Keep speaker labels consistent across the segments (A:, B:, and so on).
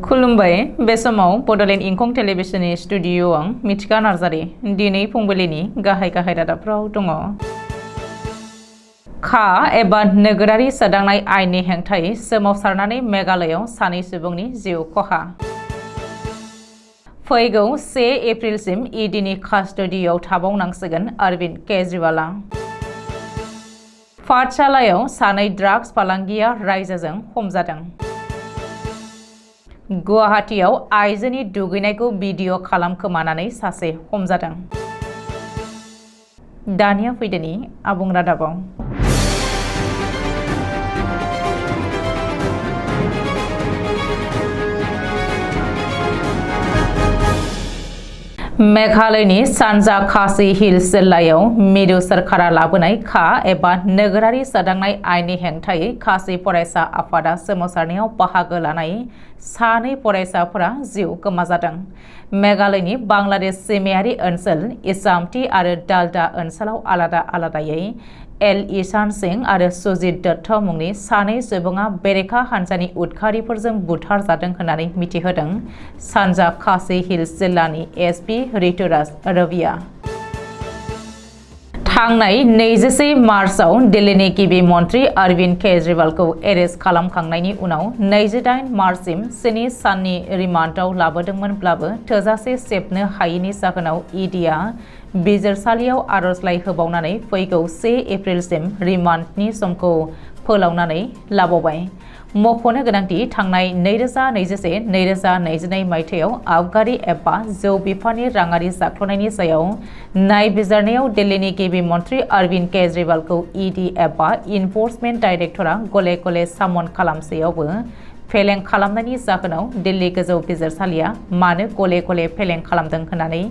A: खुलुमबाय बे समाव बडलेण्ड इंखं टेलिभिजननि स्टुडिअ आं मिथिका नार्जारि दिनै फुंबिलिनि गाहाय रादाबफ्राव दङ। खा एबा नोगोरारि सोदांनाय आयेननि हेंथायै सोमावसारनानै मेघालयआव सानै सुबुंनि जिउ खहा। फैगौ 1 एप्रिलसिम ईडीनि कास्टडियाव थाबावनांसिगोन अरविंद केजरीवाला। पाठशालायाव सानै ड्राग्स फालांगिया रायजोजों हमजादों। गुवाहाटीआव आइजोनि दुगैनायखौ भिडिअ खालामखोमानानै सासे हमजादों। दानिया फैदोनि आबुं रादाबाव। मेघालयनि सानजा खासी हिल्स जिल्लायाव मिरु सोरखारा लाबोनाय खा एबा नोगोरारि सोदांनाय आयेननि हेंथायै खासी फरायसा आफादा सोमावसारनायाव बाहागो लानाय सानै फरायसाफोरा जिउ गोमाजादों। मेघालयनि बांलादेश सिमायारि ओनसोल इसामती आरो डालदा ओनसोलाव आलादा आलादायै एल ईशान सिंह आरो सुजित दत्त मुंनि सानै सुबुङा बेरेखा हान्जानि उदखारिफोरजों बुथारजादों होननानै मिथिहोदों सानजा खासी हिल्स जिल्लानि एसपि ऋतुराज रविया। थांनाय 24 मार्चआव दिल्लीनि गिबि मन्त्रि अरविंद केजरीवालखौ एरेस्ट खालामखांनायनि उनाव 28 मार्चसिम 7 साननि रिमान्डआव लाबोदोंमोनब्लाबो थोजासे सेबनो हायैनि जाहोनाव ईडीआ बिजिरसालियाव आर'जलाइ होबावनानै फैगौ 1 एप्रिलसिम रिमान्डनि समखौ फोलावनानै लाबावबाय। मख'नो गोनांदि थांनाय 2021-2022 मायथाइयाव आबगारि एबा जौ बिफाननि राङारि जाख्ल'नायनि सायाव नायबिजिरनायाव दिल्लीनि गिबि मन्त्रि अरविंद केजरीवालखौ ईडी एबा इनफर्समेन्ट डाइरेक्टरा गले गले सामन खालामसेयावबो फेलें खालामनायनि जाहोनाव दिल्ली गोजौ बिजिरसालिया मानो गले गले फेलें खालामदों होननानै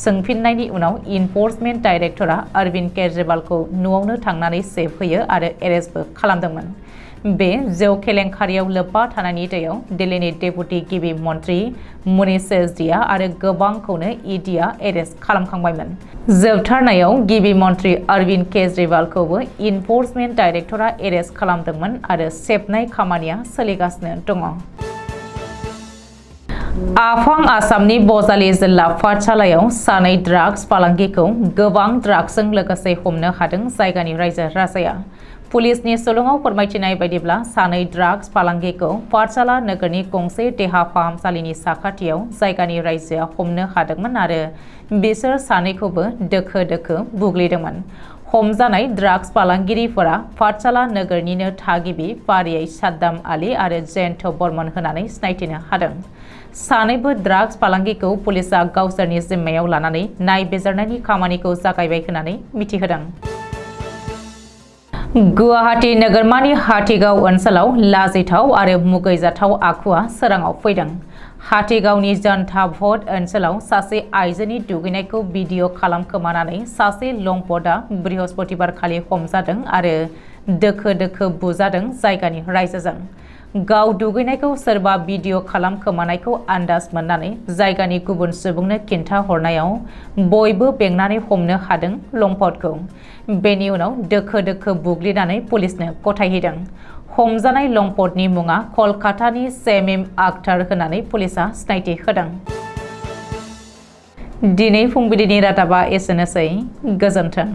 A: सोंफिन्नायनि उनाव इनफर्समेन्ट डाइरेक्टरा अरविंद केजरीवालखौ न'आवनो थांनानै सेफ होयो आरो एरेस्टबो खालामदोंमोन। बे जौ केलेंकारियाव लोब्बा थानायनि दायाव दिल्लीनि डेपुटि गिबि मन्त्रि मनीष सिसोदिया आरो गोबांखौनो ईडीआ एरेस्ट खालामखांबायमोन। जोबथारनायाव गिबि मन्त्रि अरविंद केजरीवालखौबो इनफर्समेन्ट डाइरेक्टरा एरेस्ट खालामदोंमोन आरो सेबनाय खामानिया सोलिगासिनो दङ। आफां आसामनि बजालि जिल्ला पाठशालायाव सानै ड्राग्स फालांगिखौ गोबां ड्राग्सजों लोगोसे हमनो हादों जायगानि रायजो राजाया। पुलिसनि सुलुङाव फोरमायथिनाय बायदिब्ला सानै ड्राग्स फालांगिखौ पाठशाला नोगोरनि गंसे देहा फाहामसालिनि साखाथियाव जायगानि रायजोआ हमनो हादोंमोन आरो बिसोर सानैखौबो दोखो दोखो बुग्लिदोंमोन। हमजानाय ड्राग्स फालांगिरिफोरा पाठशाला नोगोरनिनो थागिबि फारियै साद्दाम आली आरो जयन्त बर्मन होनानै सिनायथिनो हादों। सानैबो ड्राग्स फालांगिखौ पुलिसआ गावसोरनि जिम्मायाव लानानै नायबिजिरनायनि खामानिखौ जागायबाय होननानै मिथिहोदों। गुवाहाटी नोगोरमानि हाथिगाव ओनसोलाव लाजिथाव आरो मुगैजाथाव आखुआ सोराङाव फैदों। हाथिगावनि जनता भट ओनसोलाव सासे आइजोनि दुगैनायखौ भिडिअ खालामखोमानानै सासे लंपटआ बृहस्पतिबारखालि हमजादों आरो दोखो दोखो बुजादों जायगानि रायजोजों। गाव दुगैनायखौ सोरबा भिडिअ खालामखोमानायखौ आन्दाज मोननानै जायगानि गुबुन सुबुंनो खिन्थाहरनायाव बयबो बेंनानै हमनो हादों लंपटखौ। बेनि उनाव दोखो दोखो बुग्लिनानै पुलिसनो गथायहैदों। हमजानाय लंपटनि मुङा कलकातानि शेमिम आख्तार होननानै पुलिसआ सिनायथि होदों। दिनै फुंबिलिनि रादाबा एसेनोसै। गोजोन्थों।